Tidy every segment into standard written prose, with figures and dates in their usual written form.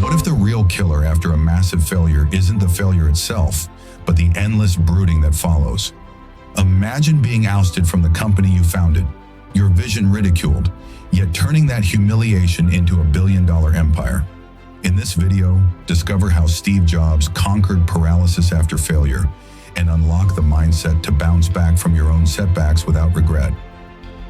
What if the real killer after a massive failure isn't the failure itself, but the endless brooding that follows? Imagine being ousted from the company you founded, your vision ridiculed, yet turning that humiliation into a billion-dollar empire. In this video, discover how Steve Jobs conquered paralysis after failure and unlock the mindset to bounce back from your own setbacks without regret.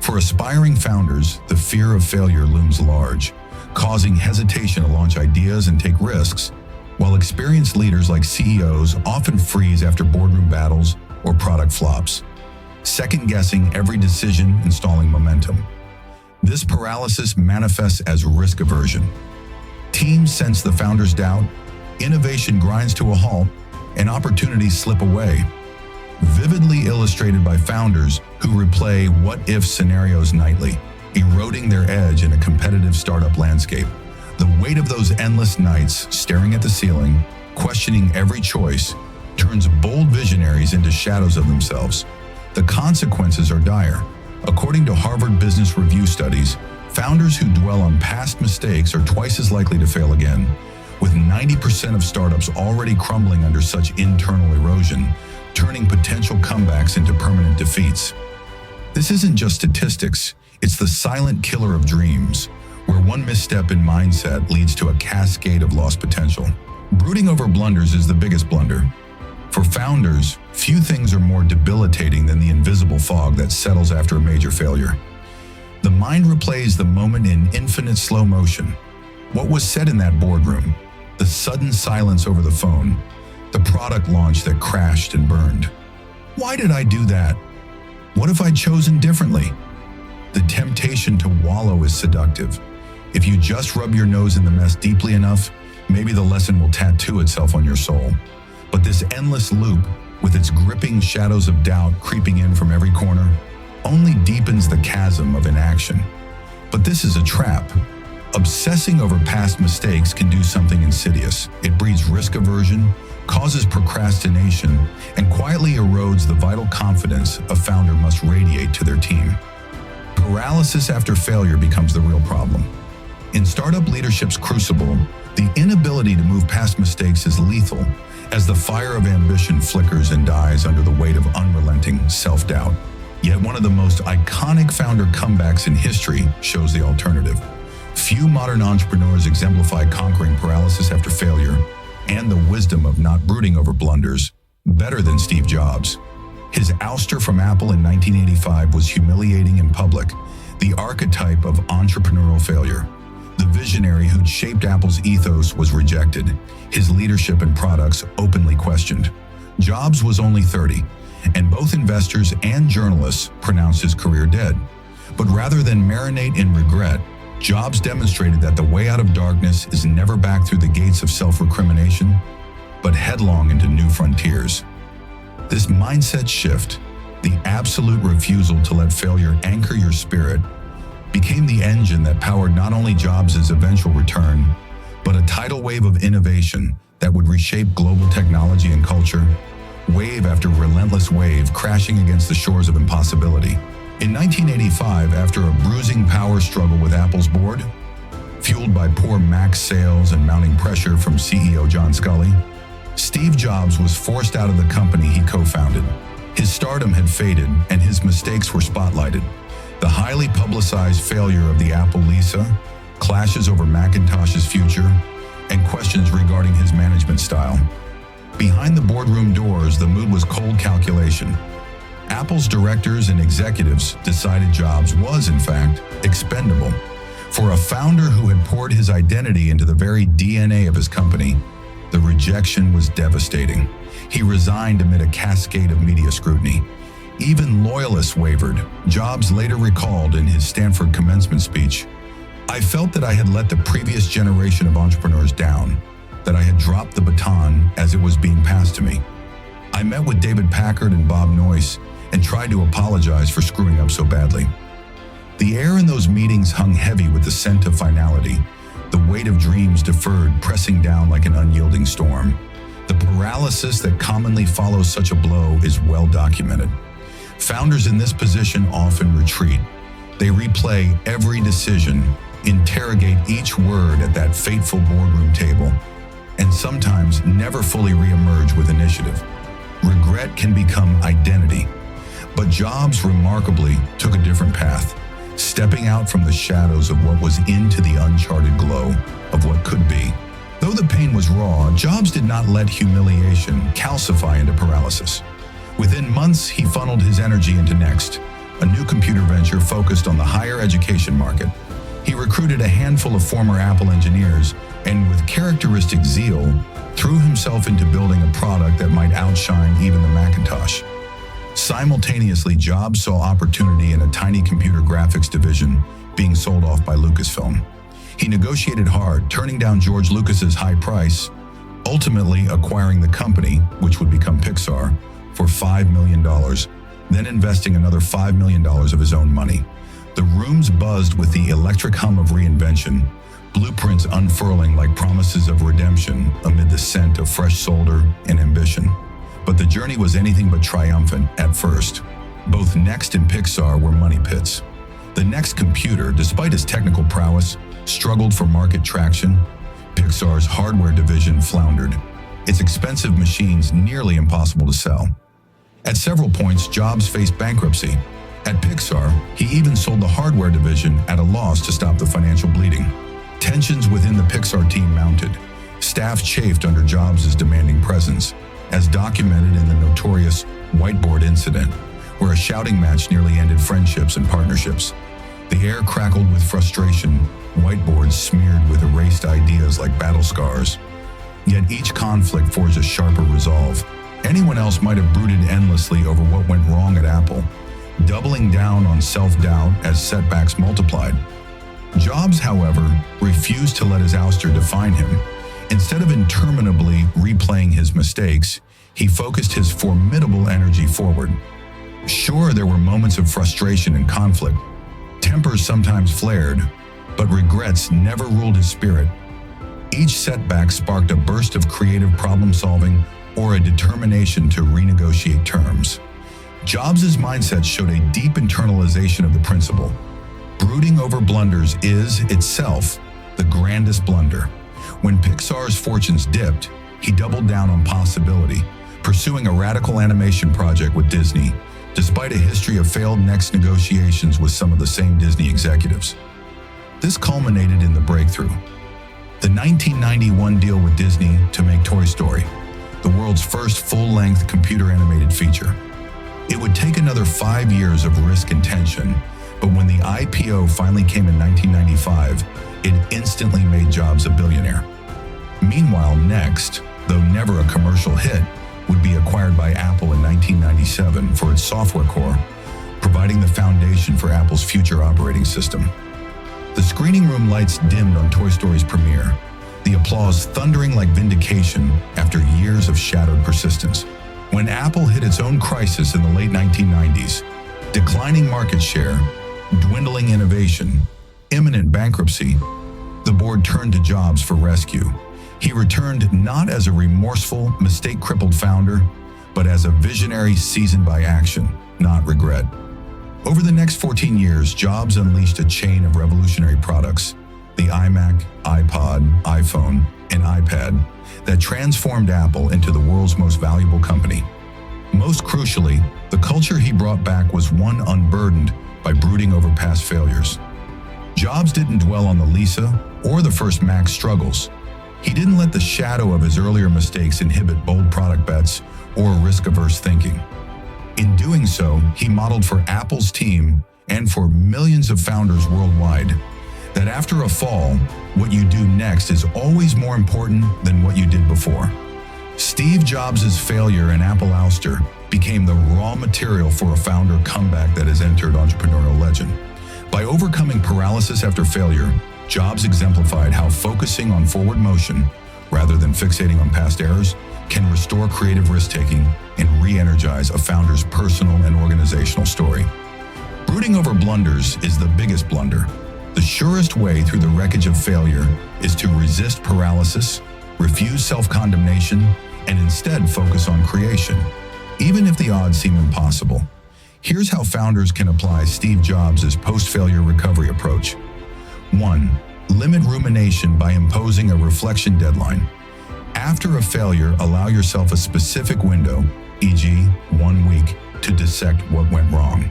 For aspiring founders, the fear of failure looms large, causing hesitation to launch ideas and take risks, while experienced leaders like CEOs often freeze after boardroom battles or product flops, second-guessing every decision and stalling momentum. This paralysis manifests as risk aversion. Teams sense the founder's doubt, innovation grinds to a halt, and opportunities slip away. Vividly illustrated by founders who replay what-if scenarios nightly, eroding their edge in a competitive startup landscape. The weight of those endless nights staring at the ceiling, questioning every choice, turns bold visionaries into shadows of themselves. The consequences are dire. According to Harvard Business Review studies, founders who dwell on past mistakes are twice as likely to fail again, with 90% of startups already crumbling under such internal erosion, turning potential comebacks into permanent defeats. This isn't just statistics, it's the silent killer of dreams, where one misstep in mindset leads to a cascade of lost potential. Brooding over blunders is the biggest blunder. For founders, few things are more debilitating than the invisible fog that settles after a major failure. The mind replays the moment in infinite slow motion. What was said in that boardroom, the sudden silence over the phone, the product launch that crashed and burned. Why did I do that? What if I'd chosen differently? The temptation to wallow is seductive. If you just rub your nose in the mess deeply enough, maybe the lesson will tattoo itself on your soul. But this endless loop, with its gripping shadows of doubt creeping in from every corner, only deepens the chasm of inaction. But this is a trap. Obsessing over past mistakes can do something insidious. It breeds risk aversion, causes procrastination, and quietly erodes the vital confidence a founder must radiate to their team. Paralysis after failure becomes the real problem. In startup leadership's crucible, the inability to move past mistakes is lethal, as the fire of ambition flickers and dies under the weight of unrelenting self-doubt. Yet one of the most iconic founder comebacks in history shows the alternative. Few modern entrepreneurs exemplify conquering paralysis after failure and the wisdom of not brooding over blunders better than Steve Jobs. His ouster from Apple in 1985 was humiliating in public, the archetype of entrepreneurial failure. The visionary who'd shaped Apple's ethos was rejected, his leadership and products openly questioned. Jobs was only 30, and both investors and journalists pronounced his career dead. But rather than marinate in regret, Jobs demonstrated that the way out of darkness is never back through the gates of self-recrimination, but headlong into new frontiers. This mindset shift, the absolute refusal to let failure anchor your spirit, became the engine that powered not only Jobs' eventual return, but a tidal wave of innovation that would reshape global technology and culture, wave after relentless wave crashing against the shores of impossibility. In 1985, after a bruising power struggle with Apple's board, fueled by poor Mac sales and mounting pressure from CEO John Sculley, Steve Jobs was forced out of the company he co-founded. His stardom had faded and his mistakes were spotlighted. The highly publicized failure of the Apple Lisa, clashes over Macintosh's future, and questions regarding his management style. Behind the boardroom doors, the mood was cold calculation. Apple's directors and executives decided Jobs was, in fact, expendable. For a founder who had poured his identity into the very DNA of his company, the rejection was devastating. He resigned amid a cascade of media scrutiny. Even loyalists wavered. Jobs later recalled in his Stanford commencement speech, "I felt that I had let the previous generation of entrepreneurs down, that I had dropped the baton as it was being passed to me. I met with David Packard and Bob Noyce and tried to apologize for screwing up so badly." The air in those meetings hung heavy with the scent of finality, the weight of dreams deferred pressing down like an unyielding storm. The paralysis that commonly follows such a blow is well documented. Founders in this position often retreat. They replay every decision, interrogate each word at that fateful boardroom table, and sometimes never fully re-emerge with initiative. Regret can become identity, but Jobs remarkably took a different path, stepping out from the shadows of what was into the uncharted glow of what could be. Though the pain was raw, Jobs did not let humiliation calcify into paralysis. Within months, he funneled his energy into NeXT, a new computer venture focused on the higher education market. He recruited a handful of former Apple engineers and, with characteristic zeal, threw himself into building a product that might outshine even the Macintosh. Simultaneously, Jobs saw opportunity in a tiny computer graphics division being sold off by Lucasfilm. He negotiated hard, turning down George Lucas's high price, ultimately acquiring the company, which would become Pixar, for $5 million, then investing another $5 million of his own money. The rooms buzzed with the electric hum of reinvention, blueprints unfurling like promises of redemption amid the scent of fresh solder and ambition. But the journey was anything but triumphant at first. Both NeXT and Pixar were money pits. The NeXT computer, despite its technical prowess, struggled for market traction. Pixar's hardware division floundered, its expensive machines nearly impossible to sell. At several points, Jobs faced bankruptcy. At Pixar, he even sold the hardware division at a loss to stop the financial bleeding. Tensions within the Pixar team mounted. Staff chafed under Jobs' demanding presence, as documented in the notorious whiteboard incident, where a shouting match nearly ended friendships and partnerships. The air crackled with frustration, whiteboards smeared with erased ideas like battle scars. Yet each conflict forged a sharper resolve. Anyone else might have brooded endlessly over what went wrong at Apple, doubling down on self-doubt as setbacks multiplied. Jobs, however, refused to let his ouster define him. Instead of interminably replaying his mistakes, he focused his formidable energy forward. Sure, there were moments of frustration and conflict. Tempers sometimes flared, but regrets never ruled his spirit. Each setback sparked a burst of creative problem-solving or a determination to renegotiate terms. Jobs' mindset showed a deep internalization of the principle. Brooding over blunders is, itself, the grandest blunder. When Pixar's fortunes dipped, he doubled down on possibility, pursuing a radical animation project with Disney, despite a history of failed NeXT negotiations with some of the same Disney executives. This culminated in the breakthrough. The 1991 deal with Disney to make Toy Story, the world's first full-length computer-animated feature. It would take another 5 years of risk and tension, but when the IPO finally came in 1995, it instantly made Jobs a billionaire. Meanwhile, NeXT, though never a commercial hit, would be acquired by Apple in 1997 for its software core, providing the foundation for Apple's future operating system. The screening room lights dimmed on Toy Story's premiere, the applause thundering like vindication after years of shadowed persistence. When Apple hit its own crisis in the late 1990s, declining market share, dwindling innovation, imminent bankruptcy, the board turned to Jobs for rescue. He returned not as a remorseful, mistake-crippled founder, but as a visionary seasoned by action, not regret. Over the next 14 years, Jobs unleashed a chain of revolutionary products, the iMac, iPod, iPhone, and iPad, that transformed Apple into the world's most valuable company. Most crucially, the culture he brought back was one unburdened by brooding over past failures. Jobs didn't dwell on the Lisa or the first Mac struggles. He didn't let the shadow of his earlier mistakes inhibit bold product bets or risk-averse thinking. In doing so, he modeled for Apple's team and for millions of founders worldwide that after a fall, what you do next is always more important than what you did before. Steve Jobs' failure in Apple Ouster became the raw material for a founder comeback that has entered entrepreneurial legend. By overcoming paralysis after failure, Jobs exemplified how focusing on forward motion, rather than fixating on past errors, can restore creative risk-taking and re-energize a founder's personal and organizational story. Brooding over blunders is the biggest blunder. The surest way through the wreckage of failure is to resist paralysis, refuse self-condemnation, and instead focus on creation, even if the odds seem impossible. Here's how founders can apply Steve Jobs' post-failure recovery approach. 1. Limit rumination by imposing a reflection deadline. After a failure, allow yourself a specific window, e.g., 1 week, to dissect what went wrong.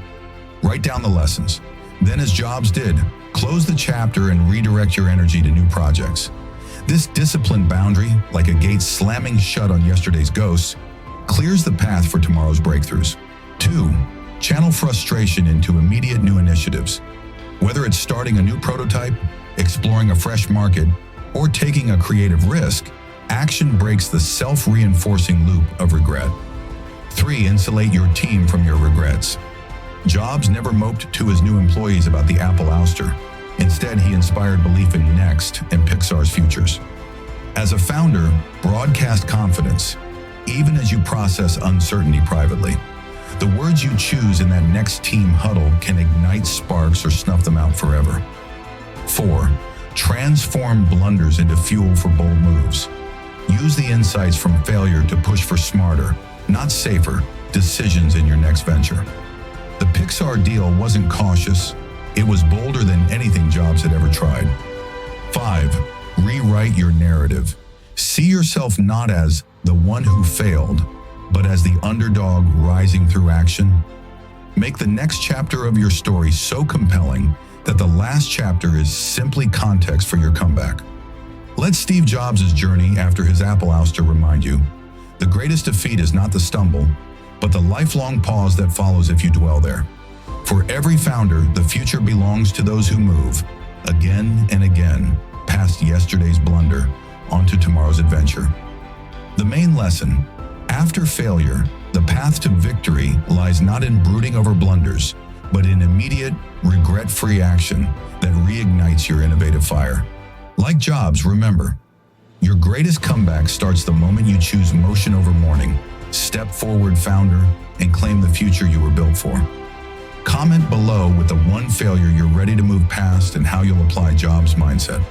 Write down the lessons. Then, as Jobs did, close the chapter and redirect your energy to new projects. This disciplined boundary, like a gate slamming shut on yesterday's ghosts, clears the path for tomorrow's breakthroughs. 2. Channel frustration into immediate new initiatives. Whether it's starting a new prototype, exploring a fresh market, or taking a creative risk, action breaks the self-reinforcing loop of regret. 3. Insulate your team from your regrets. Jobs never moped to his new employees about the Apple Ouster. Instead, he inspired belief in NeXT and Pixar's futures. As a founder, broadcast confidence, even as you process uncertainty privately. The words you choose in that next team huddle can ignite sparks or snuff them out forever. 4. Transform blunders into fuel for bold moves. Use the insights from failure to push for smarter, not safer, decisions in your next venture. The Pixar deal wasn't cautious, it was bolder than anything Jobs had ever tried. 5. Rewrite your narrative. See yourself not as the one who failed, but as the underdog rising through action. Make the next chapter of your story so compelling that the last chapter is simply context for your comeback. Let Steve Jobs' journey after his Apple Ouster remind you, the greatest defeat is not the stumble, but the lifelong pause that follows if you dwell there. For every founder, the future belongs to those who move, again and again, past yesterday's blunder, onto tomorrow's adventure. The main lesson: after failure, the path to victory lies not in brooding over blunders, but in immediate, regret-free action that reignites your innovative fire. Like Jobs, remember, your greatest comeback starts the moment you choose motion over mourning. Step forward, founder, and claim the future you were built for. Comment below with the one failure you're ready to move past and how you'll apply Jobs' mindset.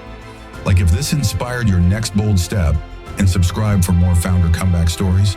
Like if this inspired your next bold step, and subscribe for more founder comeback stories.